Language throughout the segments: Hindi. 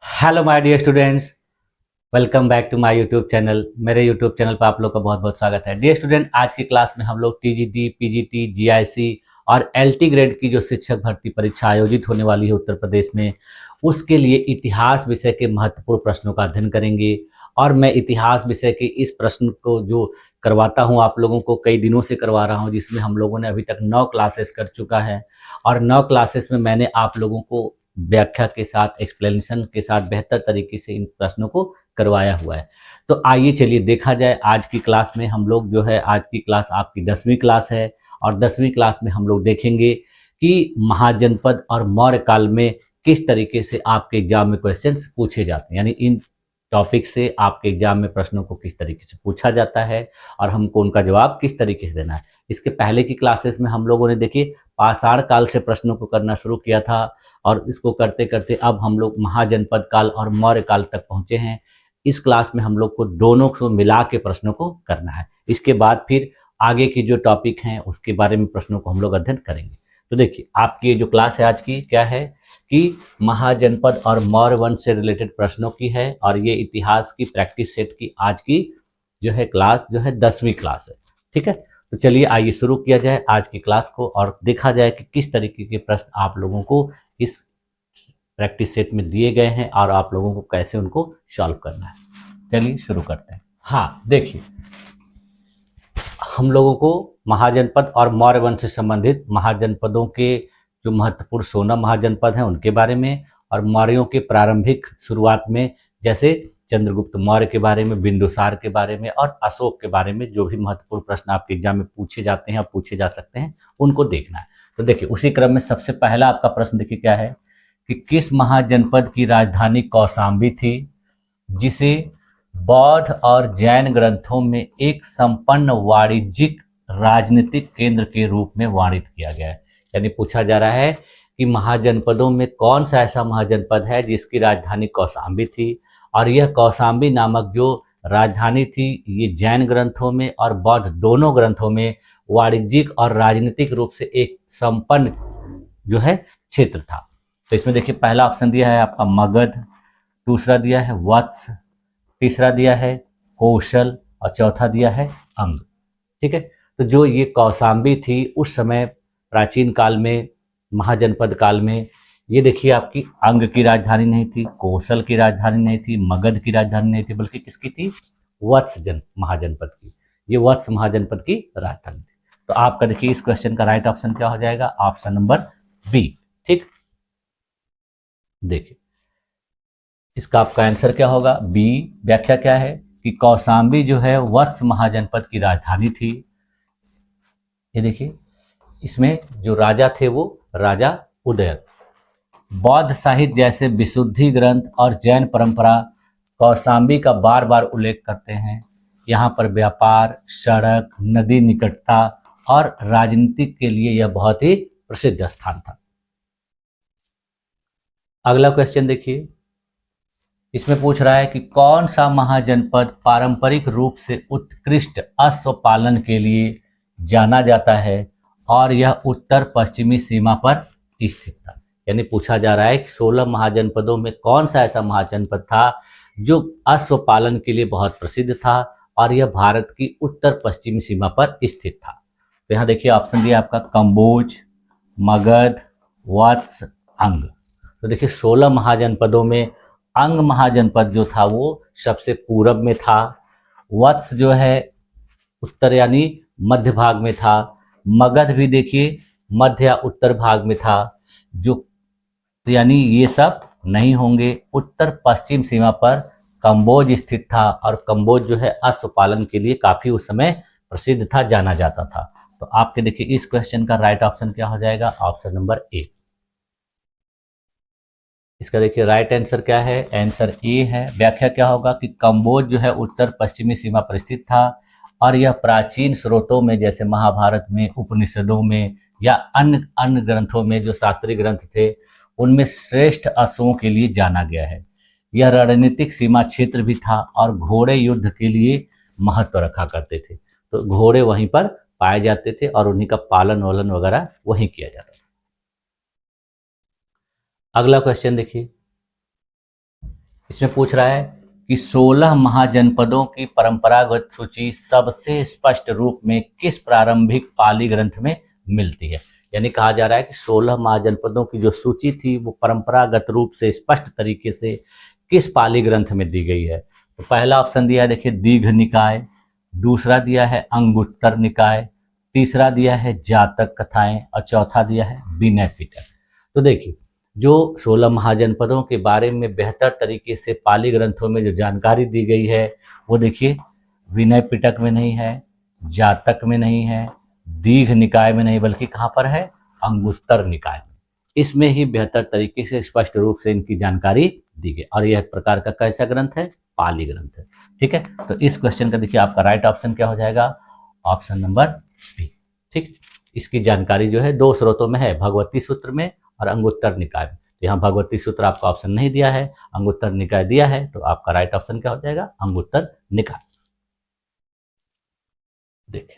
Hello my dear students, welcome back to my YouTube channel. मेरे यूट्यूब चैनल पर आप लोग का बहुत बहुत स्वागत है। डियर स्टूडेंट, आज की क्लास में हम लोग टीजीटी, पीजीटी, जीआईसी और एलटी ग्रेड की जो शिक्षक भर्ती परीक्षा आयोजित होने वाली है उत्तर प्रदेश में, उसके लिए इतिहास विषय के महत्वपूर्ण प्रश्नों का अध्ययन करेंगे। और मैं इतिहास विषय के इस प्रश्न को जो करवाता हूँ, आप लोगों को कई दिनों से करवा रहा हूँ, जिसमें हम लोगों ने अभी तक 9 क्लासेस कर चुका है। और 9 क्लासेस में मैंने आप लोगों को व्याख्या के साथ, एक्सप्लेनेशन के साथ बेहतर तरीके से इन प्रश्नों को करवाया हुआ है। तो आइए चलिए देखा जाए। आज की क्लास में हम लोग जो है, आज की क्लास आपकी 10वीं क्लास है और 10वीं क्लास में हम लोग देखेंगे कि महाजनपद और मौर्य काल में किस तरीके से आपके एग्जाम में क्वेश्चंस पूछे जाते हैं, यानी इन टॉपिक से आपके एग्जाम में प्रश्नों को किस तरीके से पूछा जाता है और हमको उनका जवाब किस तरीके से देना है। इसके पहले की क्लासेस में हम लोगों ने देखिए पाषाण काल से प्रश्नों को करना शुरू किया था और इसको करते करते अब हम लोग महाजनपद काल और मौर्य काल तक पहुंचे हैं। इस क्लास में हम लोग को दोनों को मिला के प्रश्नों को करना है। इसके बाद फिर आगे की जो टॉपिक हैं उसके बारे में प्रश्नों को हम लोग अध्ययन करेंगे। तो देखिए, आपकी ये जो क्लास है आज की क्या है कि महाजनपद और मौर्य वंश से रिलेटेड प्रश्नों की है, और ये इतिहास की प्रैक्टिस सेट की आज की जो है क्लास जो है 10वीं क्लास है। ठीक है, तो चलिए आइए शुरू किया जाए आज की क्लास को और देखा जाए कि किस तरीके के प्रश्न आप लोगों को इस प्रैक्टिस सेट में दिए गए हैं और आप लोगों को कैसे उनको सॉल्व करना है। चलिए शुरू करते हैं। हाँ देखिए, हम लोगों को महाजनपद और मौर्य वंश से संबंधित महाजनपदों के जो महत्वपूर्ण 16 महाजनपद हैं उनके बारे में, और मौर्यों के प्रारंभिक शुरुआत में जैसे चंद्रगुप्त मौर्य के बारे में, बिंदुसार के बारे में और अशोक के बारे में जो भी महत्वपूर्ण प्रश्न आपके एग्जाम में पूछे जाते हैं और पूछे जा सकते हैं उनको देखना है। तो देखिए, उसी क्रम में सबसे पहला आपका प्रश्न देखिए क्या है कि किस महाजनपद की राजधानी कौशाम्बी थी, जिसे बौद्ध और जैन ग्रंथों में एक संपन्न वाणिज्यिक राजनीतिक केंद्र के रूप में वर्णित किया गया है। यानी पूछा जा रहा है कि महाजनपदों में कौन सा ऐसा महाजनपद है जिसकी राजधानी कौशाम्बी थी, और यह कौशाम्बी नामक जो राजधानी थी ये जैन ग्रंथों में और बौद्ध दोनों ग्रंथों में वाणिज्यिक और राजनीतिक रूप से एक संपन्न जो है क्षेत्र था। तो इसमें देखिए, पहला ऑप्शन दिया है आपका मगध, दूसरा दिया है वत्स, तीसरा दिया है कौशल और चौथा दिया है अंग। ठीक है, तो जो ये कौशाम्बी थी उस समय प्राचीन काल में, महाजनपद काल में, ये देखिए आपकी अंग की राजधानी नहीं थी, कौशल की राजधानी नहीं थी, मगध की राजधानी नहीं थी, बल्कि किसकी थी? वत्स महाजनपद की। ये वत्स महाजनपद की राजधानी थी। तो आपका देखिए इस क्वेश्चन का राइट ऑप्शन क्या हो जाएगा? Option number B. ठीक, देखिए इसका आपका आंसर क्या होगा? बी। व्याख्या क्या है कि कौशाम्बी जो है वत्स महाजनपद की राजधानी थी। ये देखिए, इसमें जो राजा थे वो राजा उदयन। बौद्ध साहित्य जैसे विशुद्धि ग्रंथ और जैन परंपरा कौशाम्बी का बार बार उल्लेख करते हैं। यहाँ पर व्यापार, सड़क, नदी निकटता और राजनीतिक के लिए यह बहुत ही प्रसिद्ध स्थान था। अगला क्वेश्चन देखिए, इसमें पूछ रहा है कि कौन सा महाजनपद पारंपरिक रूप से उत्कृष्ट अश्व पालन के लिए जाना जाता है और यह उत्तर पश्चिमी सीमा पर स्थित था। यानी पूछा जा रहा है कि 16 महाजनपदों में कौन सा ऐसा महाजनपद था जो अश्व पालन के लिए बहुत प्रसिद्ध था और यह भारत की उत्तर पश्चिमी सीमा पर स्थित था। तो यहाँ देखिए ऑप्शन दिया आपका कम्बोज, मगध, वत्स, अंग। तो देखिए 16 महाजनपदों में अंग महाजनपद जो था वो सबसे पूरब में था, वत्स जो है उत्तर यानी मध्य भाग में था, मगध भी देखिए मध्य या उत्तर भाग में था, जो यानी ये सब नहीं होंगे। उत्तर पश्चिम सीमा पर कम्बोज स्थित था और कम्बोज जो है अश्व पालन के लिए काफी उस समय प्रसिद्ध था, जाना जाता था। तो आपके देखिए इस क्वेश्चन का राइट ऑप्शन क्या हो जाएगा? Option number A. इसका देखिए राइट आंसर क्या है? आंसर ए है। व्याख्या क्या होगा कि कम्बोज जो है उत्तर पश्चिमी सीमा पर स्थित था और यह प्राचीन स्रोतों में जैसे महाभारत में, उपनिषदों में या अन्य अन्य ग्रंथों में जो शास्त्रीय ग्रंथ थे उनमें श्रेष्ठ अश्वों के लिए जाना गया है। यह रणनीतिक सीमा क्षेत्र भी था और घोड़े युद्ध के लिए महत्व रखा करते थे। तो घोड़े वहीं पर पाए जाते थे और उन्हीं का पालन वालन वगैरह वहीं किया जाता था। अगला क्वेश्चन देखिए, इसमें पूछ रहा है कि 16 महाजनपदों की परंपरागत सूची सबसे स्पष्ट रूप में किस प्रारंभिक पाली ग्रंथ में मिलती है। यानी कहा जा रहा है कि 16 महाजनपदों की जो सूची थी वो परंपरागत रूप से स्पष्ट तरीके से किस पाली ग्रंथ में दी गई है। तो पहला ऑप्शन दिया है देखिए दीघ निकाय, दूसरा दिया है अंगुत्तर निकाय, तीसरा दिया है जातक कथाएं और चौथा दिया है विनय पिटक। तो देखिए जो 16 महाजनपदों के बारे में बेहतर तरीके से पाली ग्रंथों में जो जानकारी दी गई है वो देखिए विनय पिटक में नहीं है, जातक में नहीं है, दीघ निकाय में नहीं, बल्कि कहाँ पर है, अंगुत्तर निकाय में। इसमें ही बेहतर तरीके से स्पष्ट रूप से इनकी जानकारी दी गई और यह एक प्रकार का कैसा ग्रंथ है, पाली ग्रंथ है। ठीक है, तो इस क्वेश्चन का देखिए आपका राइट ऑप्शन क्या हो जाएगा, ऑप्शन नंबर बी। ठीक, इसकी जानकारी जो है दो स्रोतों में है, भगवती सूत्र में और अंगुत्तर निकाय में। तो यहाँ भगवती सूत्र आपका ऑप्शन नहीं दिया है, अंगुत्तर निकाय दिया है, तो आपका राइट ऑप्शन क्या हो जाएगा, अंगुत्तर निकाय। देखिए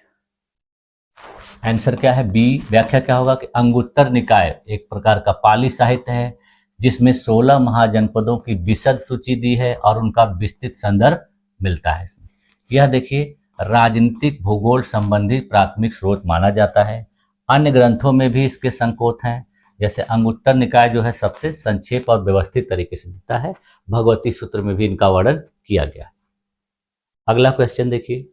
आंसर क्या है, बी। व्याख्या क्या होगा कि अंगुत्तर निकाय एक प्रकार का पाली साहित्य है जिसमें 16 महाजनपदों की विशद सूची दी है और उनका विस्तृत संदर्भ मिलता है इसमें। यह देखिए राजनीतिक भूगोल संबंधी प्राथमिक स्रोत माना जाता है। अन्य ग्रंथों में भी इसके संकोच हैं, जैसे अंगुत्तर निकाय जो है सबसे संक्षेप और व्यवस्थित तरीके से देता है, भगवती सूत्र में भी इनका वर्णन किया गया। अगला क्वेश्चन देखिए,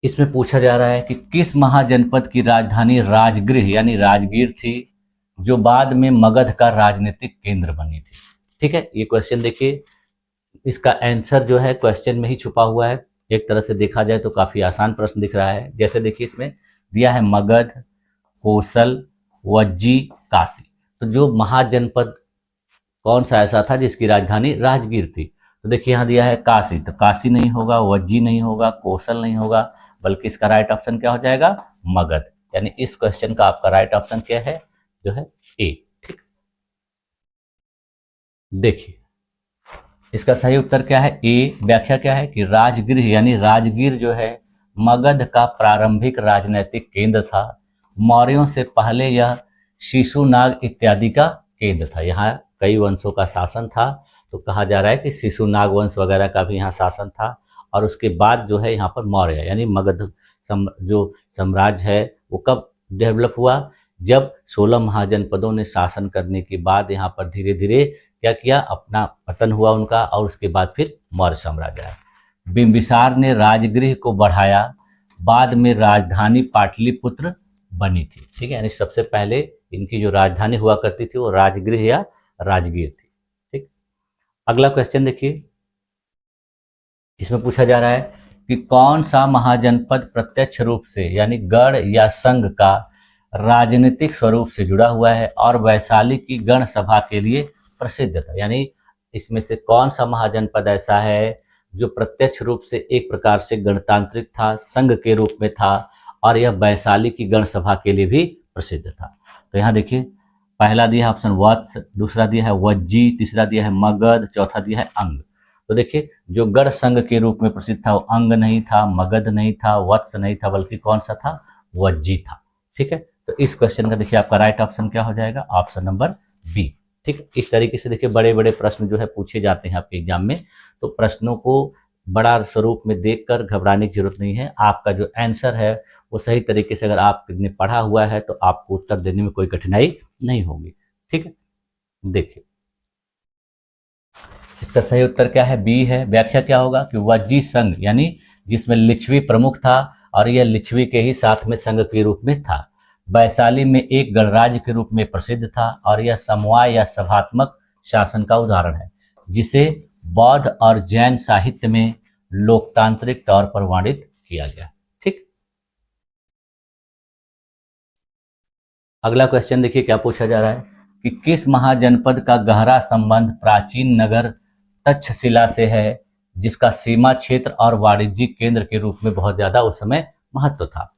इसमें पूछा जा रहा है कि किस महाजनपद की राजधानी राजगृह यानी राजगीर थी जो बाद में मगध का राजनीतिक केंद्र बनी थी। ठीक है, ये क्वेश्चन देखिए, इसका आंसर जो है क्वेश्चन में ही छुपा हुआ है। एक तरह से देखा जाए तो काफी आसान प्रश्न दिख रहा है। जैसे देखिए इसमें दिया है मगध, कोसल, वज्जी, काशी। तो जो महाजनपद कौन सा ऐसा था जिसकी राजधानी राजगीर थी, तो देखिए यहाँ दिया है काशी, तो काशी नहीं होगा, वज्जी नहीं होगा, कोसल नहीं होगा, बल्कि इसका राइट ऑप्शन क्या हो जाएगा, मगध। यानी इस क्वेश्चन का आपका राइट ऑप्शन क्या है, जो है ए। ठीक, देखिए इसका सही उत्तर क्या है, ए। व्याख्या क्या है कि राजगृह यानी राजगीर जो है मगध का प्रारंभिक राजनीतिक केंद्र था। मौर्यों से पहले यह शिशुनाग इत्यादि का केंद्र था। यहाँ कई वंशों का शासन था, तो कहा जा रहा है कि शिशुनाग वंश वगैरह का भी यहाँ शासन था। और उसके बाद जो है यहाँ पर मौर्य यानी मगध जो साम्राज्य है वो कब डेवलप हुआ, जब 16 महाजनपदों ने शासन करने के बाद यहाँ पर धीरे धीरे क्या किया, अपना पतन हुआ उनका, और उसके बाद फिर मौर्य साम्राज्य आया। बिंबिसार ने राजगृह को बढ़ाया, बाद में राजधानी पाटलिपुत्र बनी थी। ठीक है, यानी सबसे पहले इनकी जो राजधानी हुआ करती थी वो राजगृह या राजगीर थी। ठीक, अगला क्वेश्चन देखिए, इसमें पूछा जा रहा है कि कौन सा महाजनपद प्रत्यक्ष रूप से यानी गढ़ या संघ का राजनीतिक स्वरूप से जुड़ा हुआ है और वैशाली की गण सभा के लिए प्रसिद्ध था। यानी इसमें से कौन सा महाजनपद ऐसा है जो प्रत्यक्ष रूप से एक प्रकार से गणतांत्रिक था, संघ के रूप में था, और यह वैशाली की गण सभा के लिए भी प्रसिद्ध था। तो यहाँ देखिए पहला दिया है ऑप्शन वत्स, दूसरा दिया है वज्जी, तीसरा दिया है मगध, चौथा दिया है अंग। तो देखिए जो गढ़ संघ के रूप में प्रसिद्ध था वो अंग नहीं था, मगध नहीं था, वत्स नहीं था, बल्कि कौन सा था, वज्जी था। ठीक है, तो इस क्वेश्चन का देखिए आपका राइट ऑप्शन क्या हो जाएगा, ऑप्शन नंबर बी। ठीक, इस तरीके से देखिए बड़े बड़े प्रश्न जो है पूछे जाते हैं आपके एग्जाम में। तो प्रश्नों को बड़ा स्वरूप में देखकर घबराने की जरूरत नहीं है। आपका जो आंसर है वो सही तरीके से अगर आपने पढ़ा हुआ है तो आपको उत्तर देने में कोई कठिनाई नहीं होगी। ठीक है, देखिए इसका सही उत्तर क्या है, बी है। व्याख्या क्या होगा कि वज्जी संघ यानी जिसमें लिच्छवी प्रमुख था और यह लिच्छवी के ही साथ में संघ के रूप में था, वैशाली में एक गणराज्य के रूप में प्रसिद्ध था और यह समवाय या सभात्मक शासन का उदाहरण है जिसे बौद्ध और जैन साहित्य में लोकतांत्रिक तौर पर वर्णित किया गया। ठीक, अगला क्वेश्चन देखिए क्या पूछा जा रहा है कि किस महाजनपद का गहरा संबंध प्राचीन नगर तक्षशिला से है जिसका सीमा क्षेत्र और वाणिज्यिक केंद्र के रूप में बहुत ज्यादा उस समय महत्व था।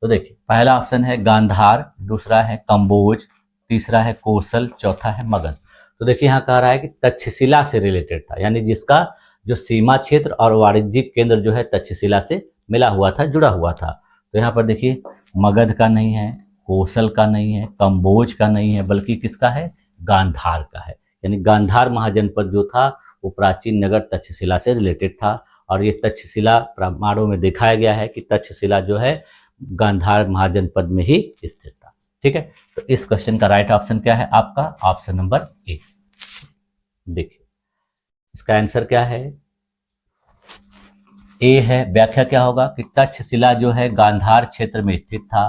तो देखिए पहला ऑप्शन है गांधार, दूसरा है कंबोज, तीसरा है कोसल, चौथा है मगध। तो देखिए यहाँ कह रहा है कि तक्षशिला से रिलेटेड था, यानी जिसका जो सीमा क्षेत्र और वाणिज्यिक केंद्र जो है तक्षशिला से मिला हुआ था, जुड़ा हुआ था। तो यहाँ पर देखिए मगध का नहीं है, कोसल का नहीं है, कंबोज का नहीं है, बल्कि किसका है, गांधार का है। यानी गांधार महाजनपद जो था वो प्राचीन नगर तक्षशिला से रिलेटेड था, और ये तक्षशिला प्रमाणों में दिखाया गया है कि तक्षशिला जो है गांधार महाजनपद में ही स्थित था। ठीक है, तो इस क्वेश्चन का राइट ऑप्शन क्या है आपका? Option number A. देखिए इसका आंसर क्या है? ए है। व्याख्या क्या होगा कि तक्षशिला जो है गांधार क्षेत्र में स्थित था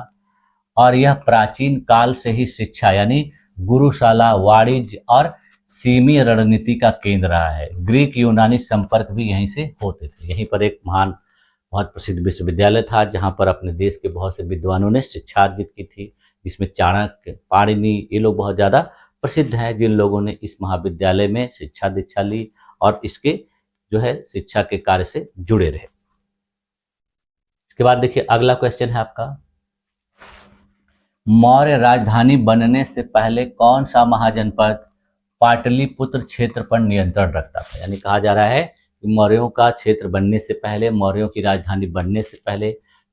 और यह प्राचीन काल से ही शिक्षा यानी गुरुशाला, वाणिज्य और सीमीय रणनीति का केंद्र रहा है। ग्रीक यूनानी संपर्क भी यहीं से होते थे। यहीं पर एक महान बहुत प्रसिद्ध विश्वविद्यालय था जहां पर अपने देश के बहुत से विद्वानों ने शिक्षा अर्जित की थी, जिसमें चाणक्य, पाणिनि, ये लोग बहुत ज़्यादा प्रसिद्ध हैं, जिन लोगों ने इस महाविद्यालय में शिक्षा दीक्षा ली और इसके जो है शिक्षा के कार्य से जुड़े रहे। इसके बाद देखिए अगला क्वेश्चन है आपका, मौर्य राजधानी बनने से पहले कौन सा महाजनपद पाटलिपुत्र क्षेत्र पर नियंत्रण रखता था? यानी कहा जा रहा है कि मौर्यों का क्षेत्र बनने से पहले, मौर्यों की राजधानी बनने से पहले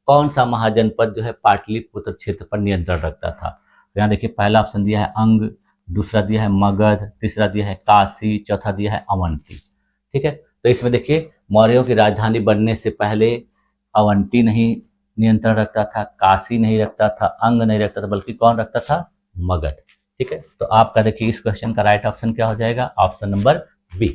कौन सा महाजनपद जो है पाटलिपुत्र क्षेत्र पर नियंत्रण रखता था? तो यहाँ देखिए पहला ऑप्शन दिया है अंग, दूसरा दिया है मगध, तीसरा दिया है काशी, चौथा दिया है अवंती। ठीक है, तो इसमें देखिए मौर्यों की राजधानी बनने से पहले अवंती नहीं नियंत्रण रखता था, काशी नहीं रखता था, अंग नहीं रखता था, बल्कि कौन रखता था? मगध। ठीक है, तो आपका देखिए इस क्वेश्चन का राइट ऑप्शन क्या हो जाएगा? Option number B.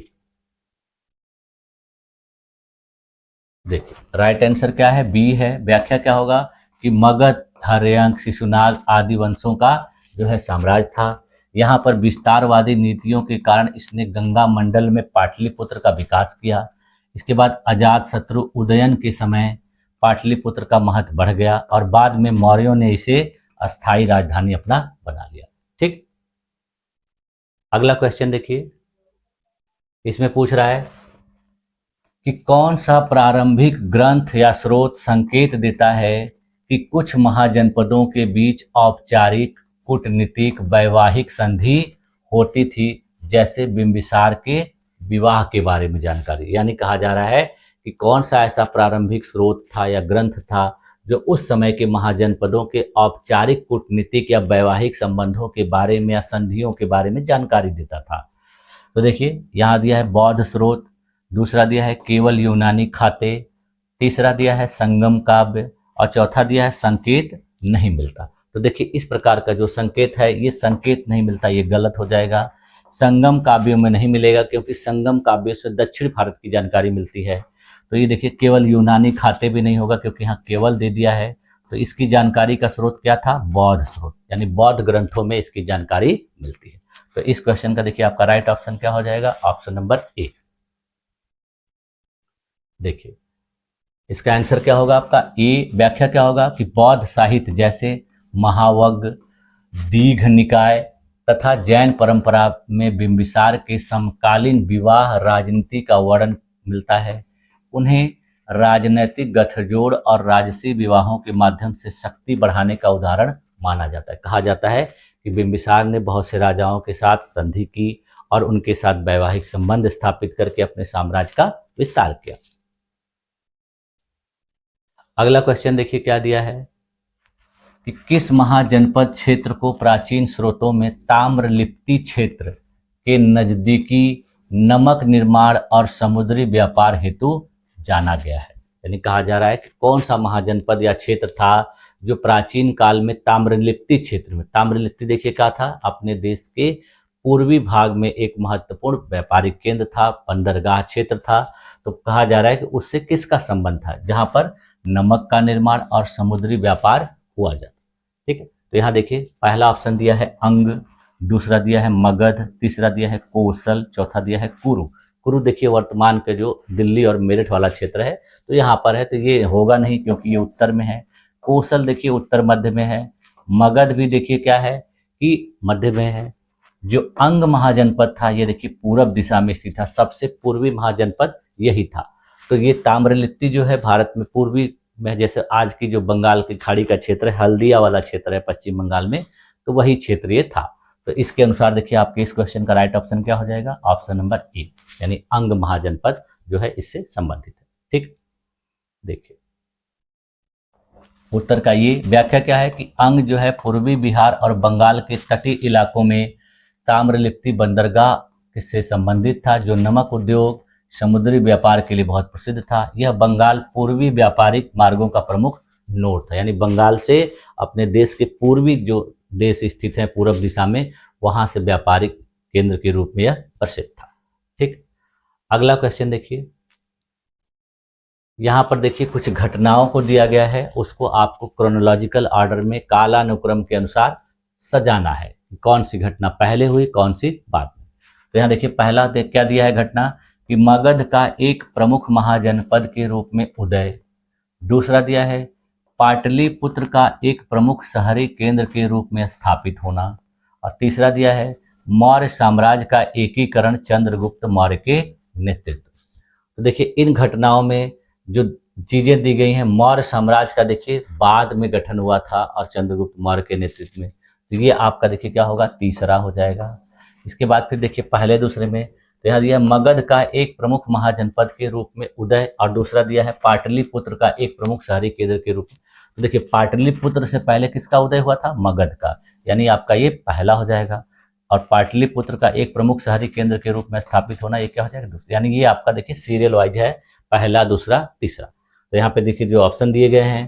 देखिए राइट आंसर क्या है? बी है। व्याख्या क्या होगा कि मगध, हर्यंक, शिशुनाग आदि वंशों का जो है साम्राज्य था। यहाँ पर विस्तारवादी नीतियों के कारण इसने गंगा मंडल में पाटलिपुत्र का विकास किया। इसके बाद अजात शत्रु उदयन के समय पाटलिपुत्र का महत्व बढ़ गया और बाद में मौर्यों ने इसे अस्थायी राजधानी अपना बना लिया। ठीक, अगला क्वेश्चन देखिए, इसमें पूछ रहा है कि कौन सा प्रारंभिक ग्रंथ या स्रोत संकेत देता है कि कुछ महाजनपदों के बीच औपचारिक, कूटनीतिक, वैवाहिक संधि होती थी, जैसे बिंबिसार के विवाह के बारे में जानकारी। यानी कहा जा रहा है कि कौन सा ऐसा प्रारंभिक स्रोत था या ग्रंथ था जो उस समय के महाजनपदों के औपचारिक, कूटनीतिक या वैवाहिक संबंधों के बारे में या संधियों के बारे में जानकारी देता था। तो देखिए यहाँ दिया है बौद्ध स्रोत, दूसरा दिया है केवल यूनानी खाते, तीसरा दिया है संगम काव्य और चौथा दिया है संकेत नहीं मिलता। तो देखिए इस प्रकार का जो संकेत है ये संकेत नहीं मिलता, ये गलत हो जाएगा। संगम काव्यों में नहीं मिलेगा क्योंकि संगम काव्यों से दक्षिण भारत की जानकारी मिलती है। तो ये देखिए केवल यूनानी खाते भी नहीं होगा क्योंकि यहाँ केवल दे दिया है। तो इसकी जानकारी का स्रोत क्या था? बौद्ध स्रोत, यानी बौद्ध ग्रंथों में इसकी जानकारी मिलती है। तो इस क्वेश्चन का देखिए आपका राइट ऑप्शन क्या हो जाएगा? Option number A. देखिए इसका आंसर क्या होगा आपका? ए। व्याख्या क्या होगा कि बौद्ध साहित्य जैसे महावग्ग, दीघ निकाय तथा जैन परंपरा में बिंबिसार के समकालीन विवाह राजनीति का वर्णन मिलता है। उन्हें राजनैतिक गठजोड़ और राजसी विवाहों के माध्यम से शक्ति बढ़ाने का उदाहरण माना जाता है। कहा जाता है कि बिंबिसार ने बहुत से राजाओं के साथ संधि की और उनके साथ वैवाहिक संबंध स्थापित करके अपने साम्राज्य का विस्तार किया। अगला क्वेश्चन देखिए क्या दिया है कि किस महाजनपद क्षेत्र को प्राचीन स्रोतों में ताम्रलिप्ति क्षेत्र के नजदीकी नमक निर्माण और समुद्री व्यापार हेतु जाना गया है? यानी कहा जा रहा है कि कौन सा महाजनपद या क्षेत्र था जो प्राचीन काल में ताम्रलिप्ति क्षेत्र में, ताम्रलिप्ति देखिए क्या था? अपने देश के पूर्वी भाग में एक महत्वपूर्ण व्यापारिक केंद्र था, बंदरगाह क्षेत्र था। तो कहा जा रहा है कि उससे किसका संबंध था? जहां पर नमक का निर्माण और समुद्री व्यापार हुआ जाता। ठीक है, तो यहाँ देखिए पहला ऑप्शन दिया है अंग, दूसरा दिया है मगध, तीसरा दिया है कौशल, चौथा दिया है कुरु। कुरु देखिए वर्तमान के जो दिल्ली और मेरठ वाला क्षेत्र है, तो यहाँ पर है, तो ये होगा नहीं क्योंकि ये उत्तर में है। कौशल देखिए उत्तर मध्य में है। मगध भी देखिए क्या है कि मध्य में है। जो अंग महाजनपद था ये देखिए पूरब दिशा में स्थित था, सबसे पूर्वी महाजनपद यही था। तो ये ताम्रलिप्ति जो है भारत में पूर्वी में, जैसे आज की जो बंगाल की खाड़ी का क्षेत्र है, हल्दिया वाला क्षेत्र है पश्चिम बंगाल में, तो वही क्षेत्र ये था। तो इसके अनुसार देखिए आपके इस क्वेश्चन का राइट ऑप्शन क्या हो जाएगा? ऑप्शन नंबर ए, यानी अंग महाजनपद जो है इससे संबंधित है। ठीक, देखिए उत्तर का ये व्याख्या क्या है कि अंग जो है पूर्वी बिहार और बंगाल के तटीय इलाकों में ताम्रलिप्ति बंदरगाह किससे संबंधित था? जो नमक उद्योग समुद्री व्यापार के लिए बहुत प्रसिद्ध था। यह बंगाल पूर्वी व्यापारिक मार्गों का प्रमुख नोड था, यानी बंगाल से अपने देश के पूर्वी जो देश स्थित हैं पूर्व दिशा में, वहां से व्यापारिक केंद्र के रूप में यह प्रसिद्ध था। ठीक, अगला क्वेश्चन देखिए। यहाँ पर देखिए कुछ घटनाओं को दिया गया है, उसको आपको क्रोनोलॉजिकल ऑर्डर में कालानुक्रम के अनुसार सजाना है। कौन सी घटना पहले हुई, कौन सी बाद में। तो यहाँ देखिए पहला क्या दिया है घटना कि मगध का एक प्रमुख महाजनपद के रूप में उदय। दूसरा दिया है पाटलिपुत्र का एक प्रमुख शहरी केंद्र के रूप में स्थापित होना। और तीसरा दिया है मौर्य साम्राज्य का एकीकरण चंद्रगुप्त मौर्य के नेतृत्व। तो देखिए इन घटनाओं में जो चीजें दी गई हैं, मौर्य साम्राज्य का देखिए बाद में गठन हुआ था और चंद्रगुप्त मौर्य के नेतृत्व में, तो ये आपका देखिए क्या होगा, तीसरा हो जाएगा। इसके बाद फिर देखिए पहले दूसरे में तो यहाँ दिया मगध का एक प्रमुख महाजनपद के रूप में उदय, और दूसरा दिया है पाटलिपुत्र का एक प्रमुख शहरी केंद्र के रूप में। तो देखिए पाटलिपुत्र से पहले किसका उदय हुआ था, मगध का, यानी आपका ये पहला हो जाएगा। और पाटलिपुत्र का एक प्रमुख शहरी केंद्र के रूप में स्थापित होना, ये क्या हो जाएगा, दूसरा। यानी ये आपका देखिए सीरियल वाइज है, पहला दूसरा तीसरा। तो यहाँ पे देखिए जो ऑप्शन दिए गए हैं,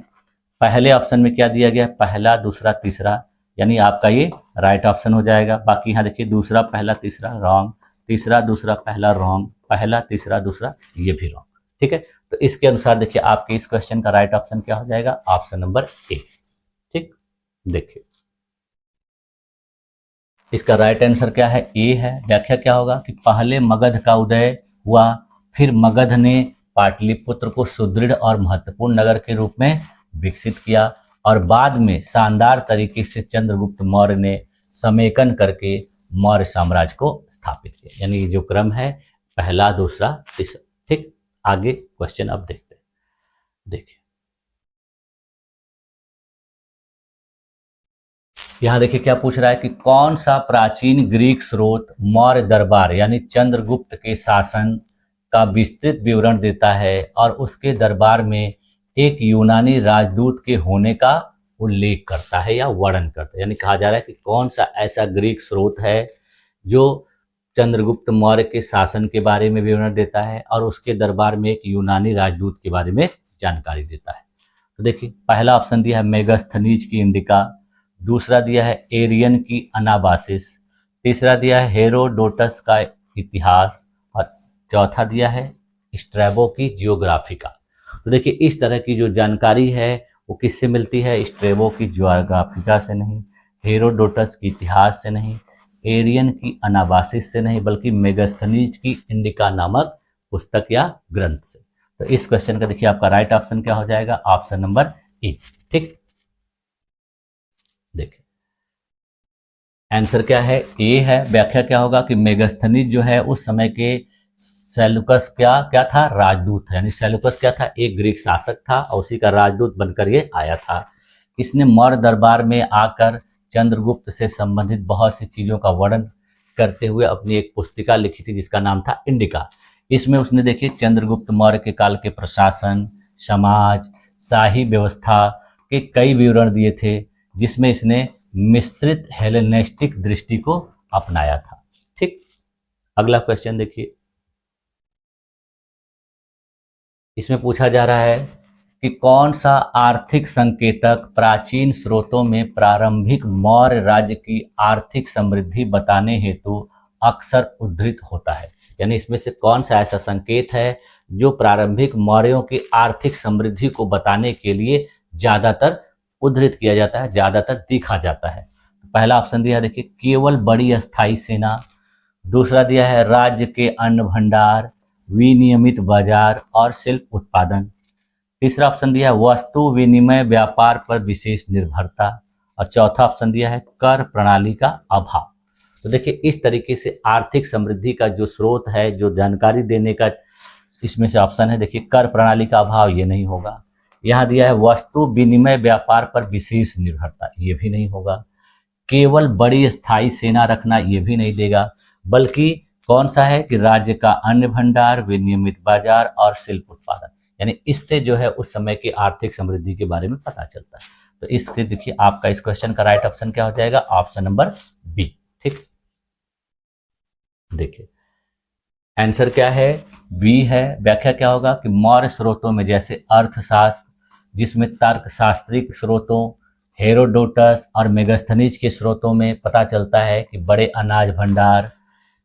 पहले ऑप्शन में क्या दिया गया, पहला दूसरा तीसरा, यानी आपका ये राइट ऑप्शन हो जाएगा। बाकी यहाँ देखिए दूसरा पहला तीसरा रॉन्ग, तीसरा दूसरा पहला रॉन्ग, पहला तीसरा दूसरा ये भी रॉन्ग। ठीक है, तो इसके अनुसार देखिए आपके इस क्वेश्चन का राइट ऑप्शन क्या हो जाएगा, ऑप्शन नंबर ए। ठीक, देखिए इसका राइट आंसर क्या है, ए है। व्याख्या क्या होगा कि पहले मगध का उदय हुआ, फिर मगध ने पाटलिपुत्र को सुदृढ़ और महत्वपूर्ण नगर के रूप में विकसित किया, और बाद में शानदार तरीके से चंद्रगुप्त मौर्य ने समेकन करके मौर्य साम्राज्य को स्थापित किया। यानी ये जो क्रम है पहला दूसरा तीसरा। ठीक, आगे क्वेश्चन अब देखते हैं। देखिए यहाँ देखिए क्या पूछ रहा है कि कौन सा प्राचीन ग्रीक स्रोत मौर्य दरबार यानी चंद्रगुप्त के शासन का विस्तृत विवरण देता है और उसके दरबार में एक यूनानी राजदूत के होने का उल्लेख करता है या वर्णन करता है। यानी कहा जा रहा है कि कौन सा ऐसा ग्रीक स्रोत है जो चंद्रगुप्त मौर्य के शासन के बारे में विवरण देता है और उसके दरबार में एक यूनानी राजदूत के बारे में जानकारी देता है। तो देखिए पहला ऑप्शन दिया है मेगास्थनीज की इंडिका, दूसरा दिया है एरियन की अनाबासिस, तीसरा दिया है हेरोडोटस का इतिहास, और चौथा दिया है स्ट्रैबो की जियोग्राफिका। तो देखिए इस तरह की जो जानकारी है वो किससे मिलती है, स्ट्रैबो की जियोग्राफिका से नहीं, हेरोडोटस की इतिहास से नहीं, एरियन की अनाबासिस से नहीं, बल्कि मेगास्थनीज की इंडिका नामक पुस्तक या ग्रंथ से। तो इस क्वेश्चन का देखिए आपका राइट ऑप्शन क्या हो जाएगा, ऑप्शन नंबर ए। ठीक, देखिए आंसर क्या है, ए है। व्याख्या क्या होगा कि मेगास्थनीज जो है उस समय के सेल्यूकस क्या था, राजदूत था। यानी सेल्यूकस क्या था, एक ग्रीक शासक था और उसी का राजदूत बनकर ये आया था। इसने मौर्य दरबार में आकर चंद्रगुप्त से संबंधित बहुत सी चीजों का वर्णन करते हुए अपनी एक पुस्तिका लिखी थी जिसका नाम था इंडिका। इसमें उसने देखिए चंद्रगुप्त मौर्य के काल के प्रशासन, समाज, शाही व्यवस्था के कई विवरण दिए थे, जिसमें इसने मिश्रित हेलेनिस्टिक दृष्टि को अपनाया था। ठीक, अगला क्वेश्चन देखिए। इसमें पूछा जा रहा है कि कौन सा आर्थिक संकेतक प्राचीन स्रोतों में प्रारंभिक मौर्य राज्य की आर्थिक समृद्धि बताने हेतु अक्सर उद्धृत होता है। यानी इसमें से कौन सा ऐसा संकेत है जो प्रारंभिक मौर्यों की आर्थिक समृद्धि को बताने के लिए ज्यादातर उद्धृत किया जाता है, ज्यादातर देखा जाता है। पहला ऑप्शन दिया है देखिए केवल बड़ी अस्थायी सेना, दूसरा दिया है राज्य के अन्न भंडार, विनियमित बाजार और शिल्प उत्पादन, तीसरा ऑप्शन दिया है वस्तु विनिमय व्यापार पर विशेष निर्भरता, और चौथा ऑप्शन दिया है कर प्रणाली का अभाव। तो देखिए इस तरीके से आर्थिक समृद्धि का जो स्रोत है, जो जानकारी देने का इसमें से ऑप्शन है देखिए कर प्रणाली का अभाव, ये नहीं होगा। यहाँ दिया है वस्तु विनिमय व्यापार पर विशेष निर्भरता, ये भी नहीं होगा। केवल बड़ी स्थायी सेना रखना, ये भी नहीं देगा। बल्कि कौन सा है कि राज्य का अन्न भंडार, विनियमित बाजार और शिल्प उत्पादन, यानी इससे जो है उस समय की आर्थिक समृद्धि के बारे में पता चलता है। तो इसके देखिए आपका इस क्वेश्चन का राइट ऑप्शन क्या हो जाएगा, ऑप्शन नंबर बी। ठीक, देखिए आंसर क्या है? बी है। व्याख्या क्या होगा कि मौर्य स्रोतों में जैसे अर्थशास्त्र, जिसमें तर्कशास्त्रिक स्रोतों, हेरोडोटस और मेगास्थनीज के स्रोतों में पता चलता है कि बड़े अनाज भंडार,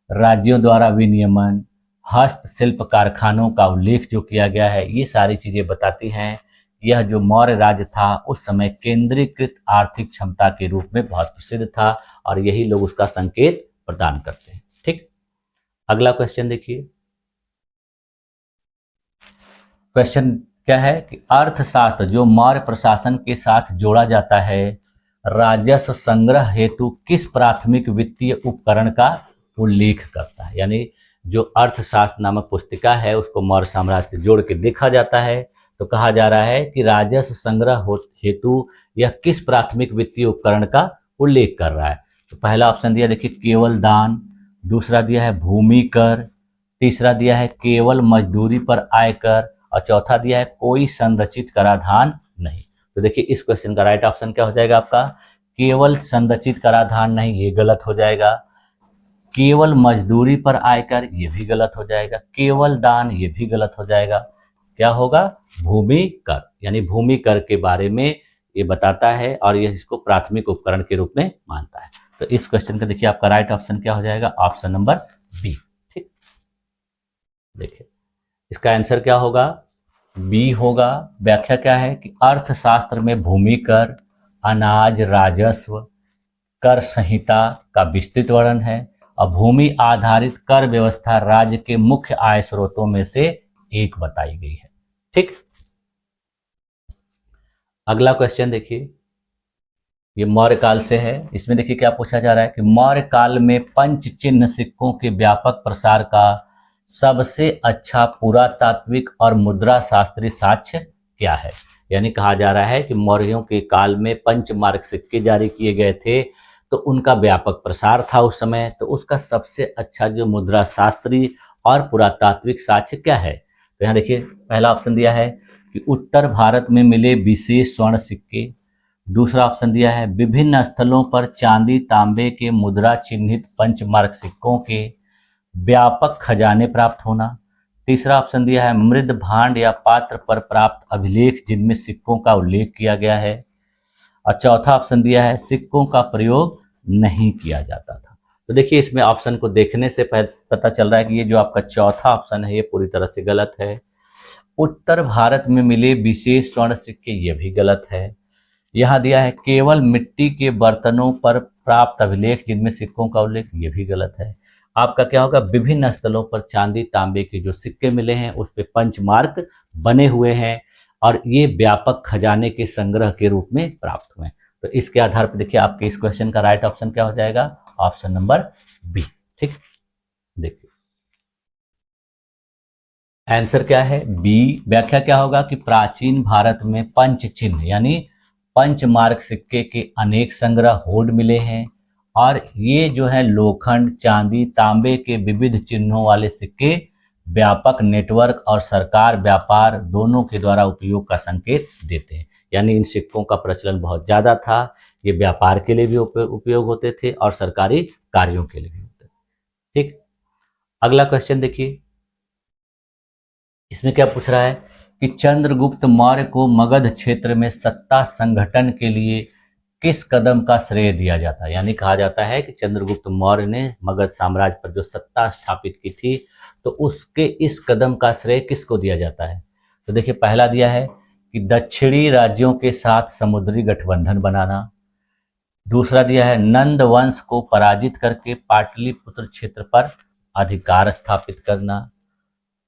राज्यों द्वारा विनियमन, हस्तशिल्प कारखानों का उल्लेख जो किया गया है, ये सारी चीजें बताती हैं यह जो मौर्य राज्य था उस समय केंद्रीकृत आर्थिक क्षमता के रूप में बहुत प्रसिद्ध था और यही लोग उसका संकेत प्रदान करते हैं। ठीक, अगला क्वेश्चन देखिए। क्वेश्चन क्या है कि अर्थशास्त्र जो मौर्य प्रशासन के साथ जोड़ा जाता है, राजस्व संग्रह हेतु किस प्राथमिक वित्तीय उपकरण का उल्लेख करता है? यानी जो अर्थशास्त्र नामक पुस्तिका है उसको मौर्य साम्राज्य से जोड़ के देखा जाता है तो कहा जा रहा है कि राजस्व संग्रह हेतु यह किस प्राथमिक वित्तीय उपकरण का उल्लेख कर रहा है। तो पहला ऑप्शन दिया देखिए केवल दान, दूसरा दिया है भूमि कर, तीसरा दिया है केवल मजदूरी पर आयकर और चौथा दिया है कोई संरचित कराधान नहीं। तो देखिए इस क्वेश्चन का राइट ऑप्शन क्या हो जाएगा आपका? केवल संरचित कराधान नहीं, ये गलत हो जाएगा। केवल मजदूरी पर आयकर, ये भी गलत हो जाएगा। केवल दान, ये भी गलत हो जाएगा। क्या होगा? भूमि कर, यानी भूमि कर के बारे में ये बताता है और यह इसको प्राथमिक उपकरण के रूप में मानता है। तो इस क्वेश्चन का देखिए आपका राइट ऑप्शन क्या हो जाएगा? Option number B. ठीक, देखिए इसका आंसर क्या होगा? बी होगा। व्याख्या क्या है कि अर्थशास्त्र में भूमि कर, अनाज राजस्व, कर संहिता का विस्तृत वर्णन है और भूमि आधारित कर व्यवस्था राज्य के मुख्य आय स्रोतों में से एक बताई गई है। ठीक, अगला क्वेश्चन देखिए, ये मौर्य काल से है। इसमें देखिए क्या पूछा जा रहा है कि मौर्य काल में पंच चिन्ह सिक्कों के व्यापक प्रसार का सबसे अच्छा पुरातात्विक और मुद्रा शास्त्रीय साक्ष्य क्या है? यानी कहा जा रहा है कि मौर्यों के काल में पंचमार्क सिक्के जारी किए गए थे तो उनका व्यापक प्रसार था उस समय, तो उसका सबसे अच्छा जो मुद्रा शास्त्रीय और पुरातात्विक साक्ष्य क्या है? तो यहाँ देखिए पहला ऑप्शन दिया है कि उत्तर भारत में मिले विशेष स्वर्ण सिक्के, दूसरा ऑप्शन दिया है विभिन्न स्थलों पर चांदी तांबे के मुद्रा चिन्हित पंचमार्क सिक्कों के व्यापक खजाने प्राप्त होना, तीसरा ऑप्शन दिया है मृद भांड या पात्र पर प्राप्त अभिलेख जिनमें सिक्कों का उल्लेख किया गया है, और चौथा ऑप्शन दिया है सिक्कों का प्रयोग नहीं किया जाता था। तो देखिए इसमें ऑप्शन को देखने से पता चल रहा है कि ये जो आपका चौथा ऑप्शन है ये पूरी तरह से गलत है। उत्तर भारत में मिले विशेष स्वर्ण सिक्के, ये भी गलत है। यहाँ दिया है केवल मिट्टी के बर्तनों पर प्राप्त अभिलेख जिनमें सिक्कों का उल्लेख, ये भी गलत है। आपका क्या होगा? विभिन्न स्थलों पर चांदी तांबे के जो सिक्के मिले हैं उस पे पंचमार्क बने हुए हैं और ये व्यापक खजाने के संग्रह के रूप में प्राप्त हुए हैं। तो इसके आधार पर देखिए आपके इस क्वेश्चन का राइट ऑप्शन क्या हो जाएगा? Option number B. ठीक, देखिए आंसर क्या है? बी। व्याख्या क्या होगा कि प्राचीन भारत में पंच चिन्ह यानी पंचमार्क सिक्के के अनेक संग्रह होड़ मिले हैं और ये जो है लोखंड चांदी तांबे के विविध चिन्हों वाले सिक्के व्यापक नेटवर्क और सरकार व्यापार दोनों के द्वारा उपयोग का संकेत देते हैं। यानी इन सिक्कों का प्रचलन बहुत ज़्यादा था, ये व्यापार के लिए भी उपयोग होते थे और सरकारी कार्यों के लिए भी होते थे। ठीक, अगला क्वेश्चन देखिए, इसमें क्या पूछ रहा है कि चंद्रगुप्त मौर्य को मगध क्षेत्र में सत्ता संगठन के लिए किस कदम का श्रेय दिया जाता है? यानी कहा जाता है कि चंद्रगुप्त मौर्य ने मगध साम्राज्य पर जो सत्ता स्थापित की थी तो उसके इस कदम का श्रेय किसको दिया जाता है? तो देखिए पहला दिया है कि दक्षिणी राज्यों के साथ समुद्री गठबंधन बनाना, दूसरा दिया है नंद वंश को पराजित करके पाटलिपुत्र क्षेत्र पर अधिकार स्थापित करना,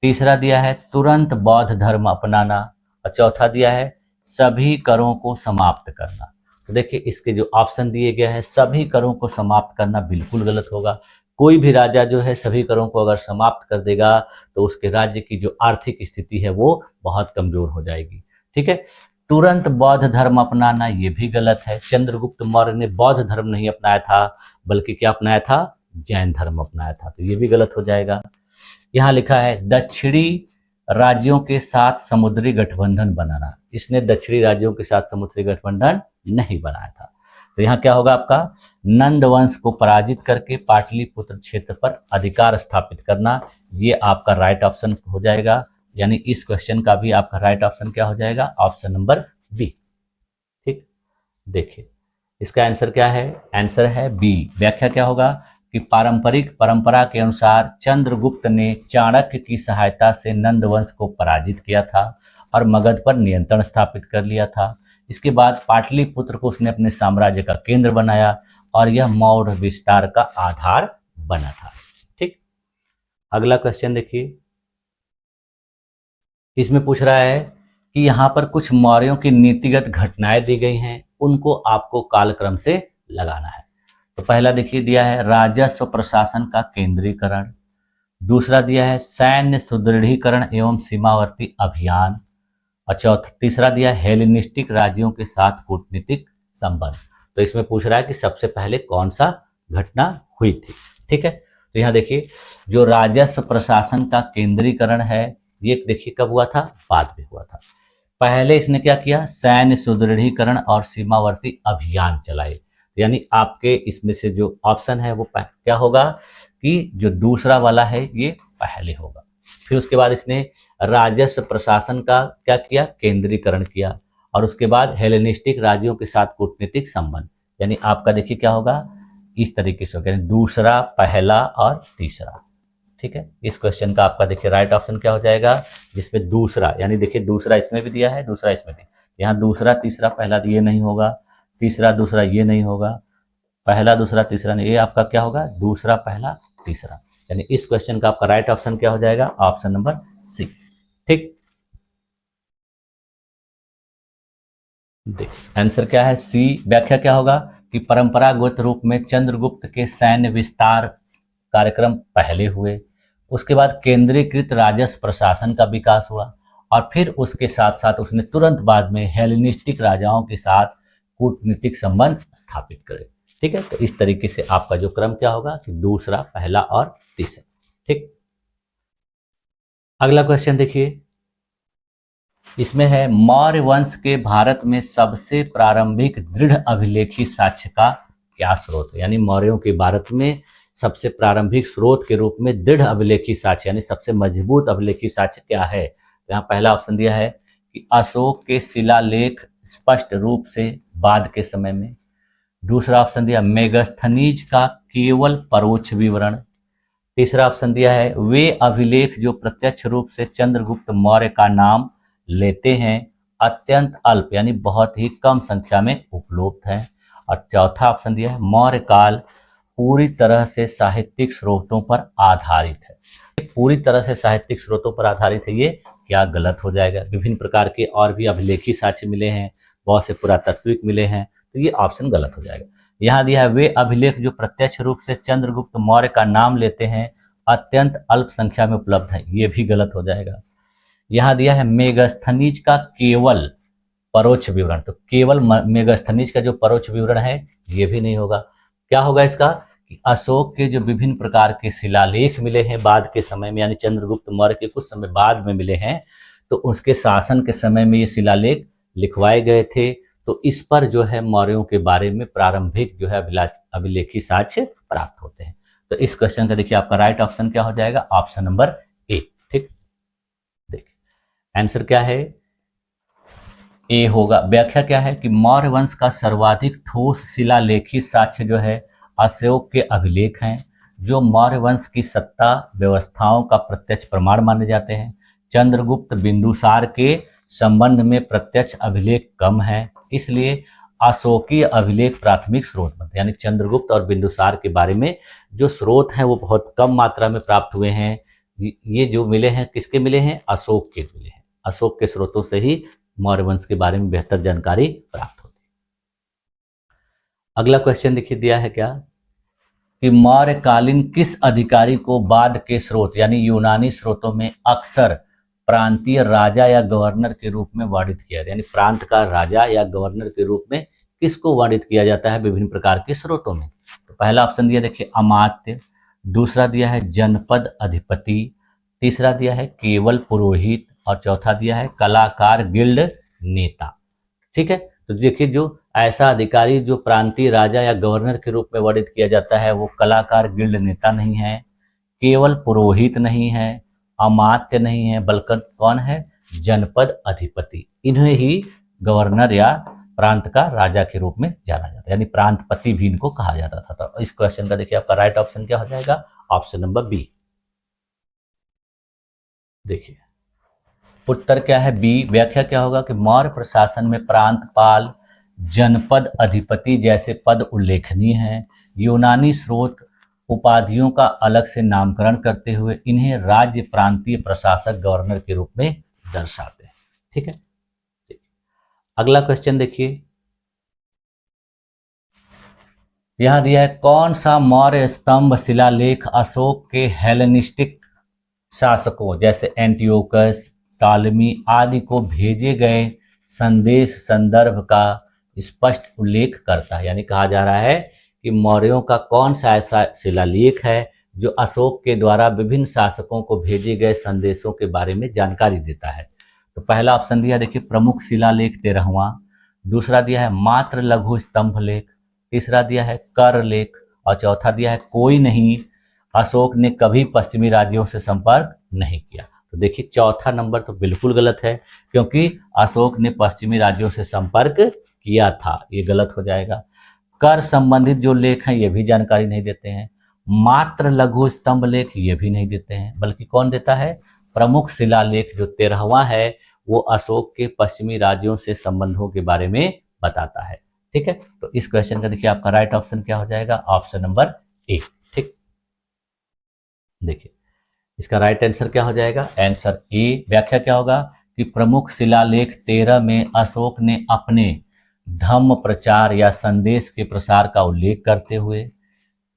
तीसरा दिया है तुरंत बौद्ध धर्म अपनाना और चौथा दिया है सभी करों को समाप्त करना। तो देखिए इसके जो ऑप्शन दिए गए हैं सभी करों को समाप्त करना बिल्कुल गलत होगा। कोई भी राजा जो है सभी करों को अगर समाप्त कर देगा तो उसके राज्य की जो आर्थिक स्थिति है वो बहुत कमजोर हो जाएगी। ठीक है, तुरंत बौद्ध धर्म अपनाना ये भी गलत है। चंद्रगुप्त मौर्य ने बौद्ध धर्म नहीं अपनाया था बल्कि क्या अपनाया था? जैन धर्म अपनाया था, तो ये भी गलत हो जाएगा। यहाँ लिखा है दक्षिणी राज्यों के साथ समुद्री गठबंधन बनाना, इसने दक्षिणी राज्यों के साथ समुद्री गठबंधन नहीं बनाया था। तो यहाँ क्या होगा आपका, नंद वंश को पराजित करके पाटलिपुत्र क्षेत्र पर अधिकार स्थापित करना, ये आपका राइट ऑप्शन हो जाएगा। यानी इस क्वेश्चन का भी आपका राइट ऑप्शन क्या हो जाएगा, ऑप्शन नंबर बी। ठीक, देखिए इसका आंसर क्या है, आंसर है बी। व्याख्या क्या होगा कि पारंपरिक परंपरा के अनुसार चंद्रगुप्त ने चाणक्य की सहायता से नंद वंश को पराजित किया था और मगध पर नियंत्रण स्थापित कर लिया था। इसके बाद पाटलिपुत्र को उसने अपने साम्राज्य का केंद्र बनाया और यह मौर्य विस्तार का आधार बना था। ठीक, अगला क्वेश्चन देखिए, इसमें पूछ रहा है कि यहाँ पर कुछ मौर्यों की नीतिगत घटनाएं दी गई हैं, उनको आपको कालक्रम से लगाना है। तो पहला देखिए दिया है राजस्व प्रशासन का केंद्रीकरण, दूसरा दिया है सैन्य सुदृढ़ीकरण एवं सीमावर्ती अभियान, और चौथा तीसरा दिया है हेलेनिस्टिक राज्यों के साथ कूटनीतिक संबंध। तो इसमें पूछ रहा है कि सबसे पहले कौन सा घटना हुई थी। ठीक है, तो यहाँ देखिए जो राजस्व प्रशासन का केंद्रीकरण है ये देखिए कब हुआ था, बाद में हुआ था। पहले इसने क्या किया, सैन्य सुदृढ़ीकरण और सीमावर्ती अभियान चलाए। यानी आपके इसमें से जो ऑप्शन है वो क्या होगा कि जो दूसरा वाला है ये पहले होगा। फिर उसके बाद इसने राजस्व प्रशासन का क्या किया, केंद्रीकरण किया, और उसके बाद हेलेनिस्टिक राज्यों के साथ कूटनीतिक संबंध। यानी आपका देखिए क्या होगा, इस तरीके से होगा, दूसरा, पहला और तीसरा। ठीक है, इस क्वेश्चन का आपका देखिए राइट ऑप्शन क्या हो जाएगा, जिसमें दूसरा, यानी देखिए दूसरा इसमें भी दिया है, दूसरा इसमें दिया, यहाँ दूसरा तीसरा पहला ये नहीं होगा, तीसरा दूसरा ये नहीं होगा, पहला दूसरा तीसरा नहीं, ये आपका क्या होगा, दूसरा पहला तीसरा। यानी इस क्वेश्चन का आपका राइट ऑप्शन क्या हो जाएगा, ऑप्शन नंबर सी। ठीक, देखिए आंसर क्या है, सी। व्याख्या क्या होगा कि परंपरागत रूप में चंद्रगुप्त के सैन्य विस्तार कार्यक्रम पहले हुए, उसके बाद केंद्रीकृत राजस्व प्रशासन का विकास हुआ, और फिर उसके साथ साथ उसने तुरंत बाद में हेलेनिस्टिक राजाओं के साथ कूटनीतिक संबंध स्थापित करे। ठीक है, तो इस तरीके से आपका जो क्रम क्या होगा कि दूसरा, पहला और तीसरा। ठीक, अगला क्वेश्चन देखिए, इसमें है मौर्य वंश के भारत में सबसे प्रारंभिक दृढ़ अभिलेखी साक्ष्य का क्या स्रोत है। यानी मौर्यों के भारत में सबसे प्रारंभिक स्रोत के रूप में दृढ़ अभिलेखी साक्ष्य यानी सबसे मजबूत अभिलेखी साक्ष्य क्या है। यहाँ पहला ऑप्शन दिया है कि अशोक के शिलालेख स्पष्ट रूप से बाद के समय में, दूसरा ऑप्शन दिया मेगस्थनीज का केवल परोक्ष विवरण, तीसरा ऑप्शन दिया है वे अभिलेख जो प्रत्यक्ष रूप से चंद्रगुप्त मौर्य का नाम लेते हैं अत्यंत अल्प यानी बहुत ही कम संख्या में उपलब्ध हैं, और चौथा ऑप्शन दिया है मौर्य काल पूरी तरह से साहित्यिक स्रोतों पर आधारित है। पूरी तरह से साहित्यिक स्रोतों पर आधारित है, ये क्या गलत हो जाएगा। विभिन्न प्रकार के और भी अभिलेखी साक्ष्य मिले हैं, बहुत से पुरातात्विक मिले हैं, तो ये ऑप्शन गलत हो जाएगा। यहाँ दिया है वे अभिलेख जो प्रत्यक्ष रूप से चंद्रगुप्त मौर्य का नाम लेते हैं अत्यंत अल्प संख्या में उपलब्ध है, ये भी गलत हो जाएगा। यहाँ दिया है मेगस्थनीज का केवल परोक्ष विवरण, तो केवल मेगस्थनीज का जो परोक्ष विवरण है ये भी नहीं होगा। क्या होगा इसका कि अशोक के जो विभिन्न प्रकार के शिलालेख मिले हैं बाद के समय में, यानी चंद्रगुप्त मौर्य के कुछ समय बाद में मिले हैं, तो उसके शासन के समय में ये शिलालेख लिखवाए गए थे, तो इस पर जो है मौर्यों के बारे में प्रारंभिक जो है अभिलेखी साक्ष्य प्राप्त होते हैं। तो इस क्वेश्चन का देखिए आपका राइट ऑप्शन क्या हो जाएगा, ऑप्शन नंबर ए। ठीक, देखिए आंसर क्या है, ए होगा। व्याख्या क्या है कि मौर्य वंश का सर्वाधिक ठोस शिलालेखी साक्ष्य जो है अशोक के अभिलेख हैं, जो मौर्य वंश की सत्ता व्यवस्थाओं का प्रत्यक्ष प्रमाण माने जाते हैं। चंद्रगुप्त बिंदुसार के संबंध में प्रत्यक्ष अभिलेख कम है, इसलिए अशोकीय अभिलेख प्राथमिक स्रोत बनते हैं। यानी चंद्रगुप्त और बिंदुसार के बारे में जो स्रोत हैं वो बहुत कम मात्रा में प्राप्त हुए हैं। ये जो मिले हैं किसके मिले हैं, अशोक के मिले हैं। अशोक के स्रोतों से ही मौर्य वंश के बारे में बेहतर जानकारी प्राप्त होती है। अगला क्वेश्चन देखिए दिया है क्या कि मौर्यकालीन किस अधिकारी को बाद के स्रोत यानी यूनानी स्रोतों में अक्सर प्रांतीय राजा या गवर्नर के रूप में वर्णित किया जाता है। यानी प्रांत का राजा या गवर्नर के रूप में किसको वर्णित किया जाता है विभिन्न प्रकार के स्रोतों में। तो पहला ऑप्शन दिया देखिए अमात्य, दूसरा दिया है जनपद अधिपति, तीसरा दिया है केवल पुरोहित, और चौथा दिया है कलाकार गिल्ड नेता। ठीक है, तो देखिए, जो ऐसा अधिकारी जो प्रांतीय राजा या गवर्नर के रूप में वर्णित किया जाता है वो कलाकार गिल्ड नेता नहीं है, केवल पुरोहित नहीं है, अमात्य नहीं है, बल्कि कौन है, जनपद अधिपति। इन्हें ही गवर्नर या प्रांत का राजा के रूप में जाना जाता है, यानी प्रांतपति भी इनको कहा जाता था। तो इस क्वेश्चन का देखिए आपका राइट ऑप्शन क्या हो जाएगा, ऑप्शन नंबर बी। देखिए उत्तर क्या है, बी। व्याख्या क्या होगा कि मौर्य प्रशासन में प्रांतपाल, जनपद अधिपति जैसे पद उल्लेखनीय हैं। यूनानी स्रोत उपाधियों का अलग से नामकरण करते हुए इन्हें राज्य प्रांतीय प्रशासक गवर्नर के रूप में दर्शाते हैं। ठीक है, अगला क्वेश्चन देखिए, यहां दिया है कौन सा मौर्य स्तंभ शिलालेख अशोक के हेलेनिस्टिक शासकों जैसे एंटियोकस, टॉलेमी आदि को भेजे गए संदेश संदर्भ का स्पष्ट उल्लेख करता है। यानी कहा जा रहा है कि मौर्यों का कौन सा ऐसा शिलालेख है जो अशोक के द्वारा विभिन्न शासकों को भेजे गए संदेशों के बारे में जानकारी देता है। तो पहला ऑप्शन दिया देखिए प्रमुख शिलालेख 13वां, दूसरा दिया है मात्र लघु स्तंभ लेख, तीसरा दिया है कर लेख और चौथा दिया है कोई नहीं, अशोक ने कभी पश्चिमी राज्यों से संपर्क नहीं किया। तो देखिए चौथा नंबर तो बिल्कुल गलत है, क्योंकि अशोक ने पश्चिमी राज्यों से संपर्क किया था, ये गलत हो जाएगा। कर संबंधित जो लेख हैं ये भी जानकारी नहीं देते हैं, मात्र लघु स्तंभ लेख ये भी नहीं देते हैं, बल्कि कौन देता है, प्रमुख शिलालेख जो 13वां है वो अशोक के पश्चिमी राज्यों से संबंधों के बारे में बताता है। ठीक है, तो इस क्वेश्चन का देखिए आपका राइट ऑप्शन क्या हो जाएगा, ऑप्शन नंबर ए। ठीक, देखिए इसका राइट आंसर क्या हो जाएगा, आंसर ए। व्याख्या क्या होगा कि प्रमुख शिलालेख 13 में अशोक ने अपने धम्म प्रचार या संदेश के प्रसार का उल्लेख करते हुए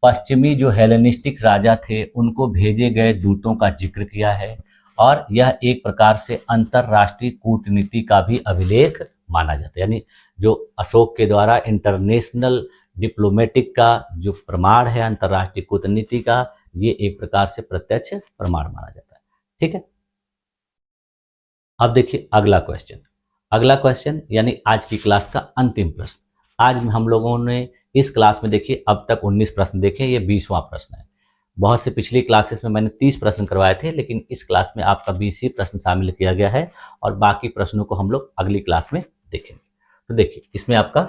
पश्चिमी जो हेलेनिस्टिक राजा थे उनको भेजे गए दूतों का जिक्र किया है, और यह एक प्रकार से अंतरराष्ट्रीय कूटनीति का भी अभिलेख माना जाता है। यानी जो अशोक के द्वारा इंटरनेशनल डिप्लोमेटिक का जो प्रमाण है अंतरराष्ट्रीय कूटनीति का, ये एक प्रकार से प्रत्यक्ष प्रमाण माना जाता है। ठीक है, अब देखिए अगला क्वेश्चन। अगला क्वेश्चन यानी आज की क्लास का अंतिम प्रश्न। आज हम लोगों ने इस क्लास में देखिए अब तक 19 प्रश्न देखे, ये 20वां प्रश्न है। बहुत से पिछली क्लासेस में मैंने 30 प्रश्न करवाए थे, लेकिन इस क्लास में आपका 20 ही प्रश्न शामिल किया गया है और बाकी प्रश्नों को हम लोग अगली क्लास में देखेंगे। तो देखिए इसमें आपका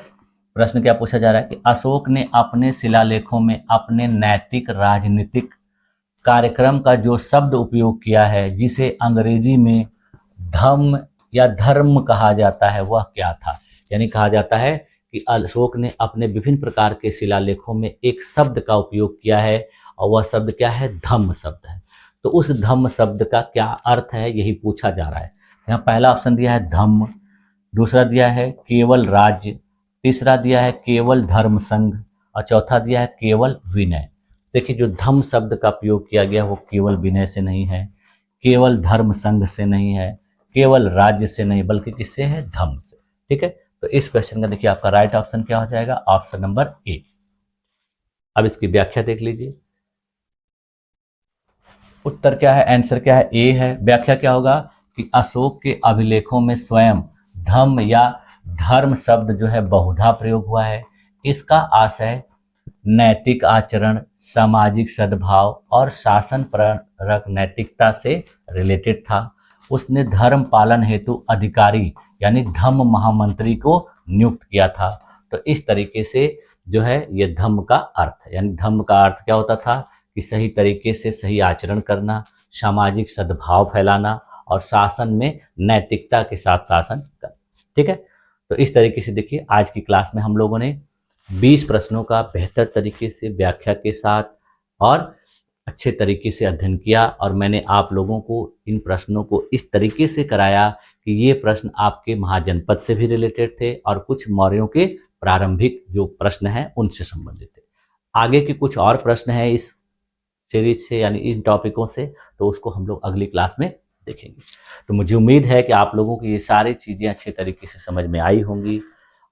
प्रश्न क्या पूछा जा रहा है कि अशोक ने अपने शिलालेखों में अपने नैतिक राजनीतिक कार्यक्रम का जो शब्द उपयोग किया है जिसे अंग्रेजी में धम्म या धर्म कहा जाता है वह क्या था। यानी कहा जाता है कि अशोक ने अपने विभिन्न प्रकार के शिलालेखों में एक शब्द का उपयोग किया है और वह शब्द क्या है, धम्म शब्द है। तो उस धम्म शब्द का क्या अर्थ है यही पूछा जा रहा है। यहाँ पहला ऑप्शन दिया है धम्म, दूसरा दिया है केवल राज्य, तीसरा दिया है केवल धर्म संघ और चौथा दिया है केवल विनय। देखिए जो धम्म शब्द का प्रयोग किया गया वो केवल विनय से नहीं है, केवल धर्म संघ से नहीं है, केवल राज्य से नहीं, बल्कि किससे है, धम्म से। ठीक है, तो इस क्वेश्चन का देखिए आपका राइट ऑप्शन क्या हो जाएगा, ऑप्शन नंबर ए। अब इसकी व्याख्या देख लीजिए, उत्तर क्या है, आंसर क्या है, ए है। व्याख्या क्या होगा कि अशोक के अभिलेखों में स्वयं धम्म या धर्म शब्द जो है बहुधा प्रयोग हुआ है। इसका आशय नैतिक आचरण, सामाजिक सद्भाव और शासन परक नैतिकता से रिलेटेड था। उसने धर्म पालन हेतु अधिकारी यानी धम्म महामंत्री को नियुक्त किया था। तो इस तरीके से जो है ये धम्म का अर्थ है, यानी धम्म का अर्थ क्या होता था कि सही तरीके से सही आचरण करना, सामाजिक सद्भाव फैलाना और शासन में नैतिकता के साथ शासन करना। ठीक है, तो इस तरीके से देखिए आज की क्लास में हम लोगों ने 20 प्रश्नों का बेहतर तरीके से व्याख्या के साथ और अच्छे तरीके से अध्ययन किया, और मैंने आप लोगों को इन प्रश्नों को इस तरीके से कराया कि ये प्रश्न आपके महाजनपद से भी रिलेटेड थे और कुछ मौर्यों के प्रारंभिक जो प्रश्न हैं उनसे संबंधित थे। आगे के कुछ और प्रश्न हैं इस सीरीज से यानी इन टॉपिकों से, तो उसको हम लोग अगली क्लास में देखेंगे। तो मुझे उम्मीद है कि आप लोगों को ये सारी चीज़ें अच्छे तरीके से समझ में आई होंगी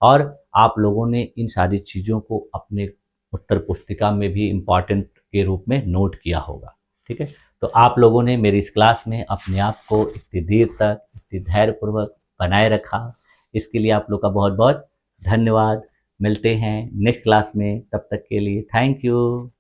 और आप लोगों ने इन सारी चीज़ों को अपने उत्तर पुस्तिका में भी इम्पॉर्टेंट के रूप में नोट किया होगा। ठीक है, तो आप लोगों ने मेरी इस क्लास में अपने आप को इतनी देर तक इतनी धैर्यपूर्वक बनाए रखा, इसके लिए आप लोग का बहुत बहुत धन्यवाद। मिलते हैं नेक्स्ट क्लास में, तब तक के लिए थैंक यू।